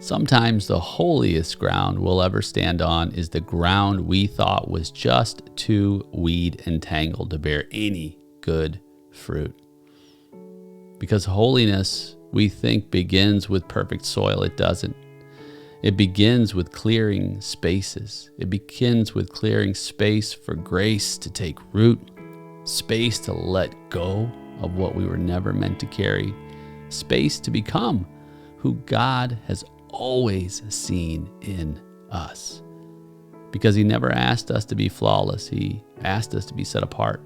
Sometimes the holiest ground we'll ever stand on is the ground we thought was just too weed-entangled to bear any good fruit. Because holiness, we think, begins with perfect soil. It doesn't. It begins with clearing spaces. It begins with clearing space for grace to take root, space to let go of what we were never meant to carry, space to become who God has always seen in us. Because he never asked us to be flawless. He asked us to be set apart.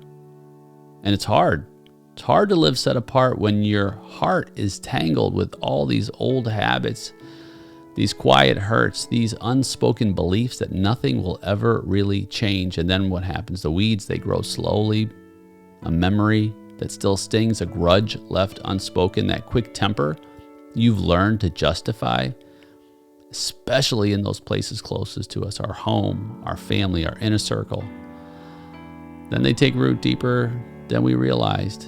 And it's hard. It's hard to live set apart when your heart is tangled with all these old habits, these quiet hurts, these unspoken beliefs that nothing will ever really change. And then what happens? The weeds, they grow slowly. A memory that still stings, a grudge left unspoken, that quick temper you've learned to justify, especially in those places closest to us, our home, our family, our inner circle. Then they take root deeper than we realized,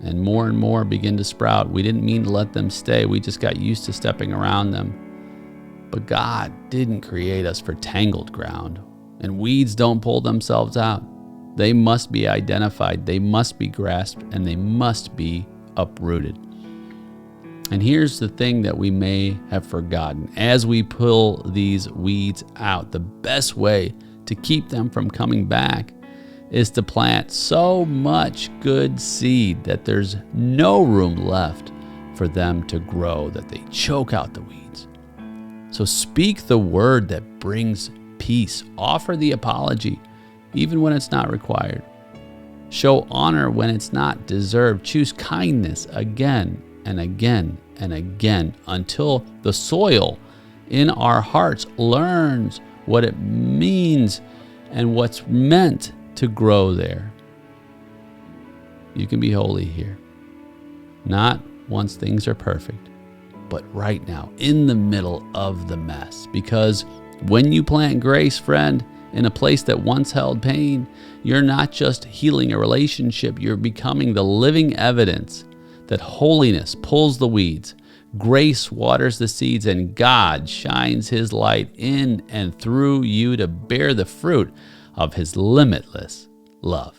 and more begin to sprout. We didn't mean to let them stay. We just got used to stepping around them. But God didn't create us for tangled ground, and weeds don't pull themselves out. They must be identified, they must be grasped, and they must be uprooted. And here's the thing that we may have forgotten. As we pull these weeds out, the best way to keep them from coming back is to plant so much good seed that there's no room left for them to grow, that they choke out the weeds. So speak the word that brings peace. Offer the apology, even when it's not required. Show honor when it's not deserved. Choose kindness again and again and again until the soil in our hearts learns what it means and what's meant to grow there. You can be holy here. Not once things are perfect, but right now, in the middle of the mess. Because when you plant grace, friend, in a place that once held pain, you're not just healing a relationship, you're becoming the living evidence that holiness pulls the weeds, grace waters the seeds, and God shines his light in and through you to bear the fruit of his limitless love.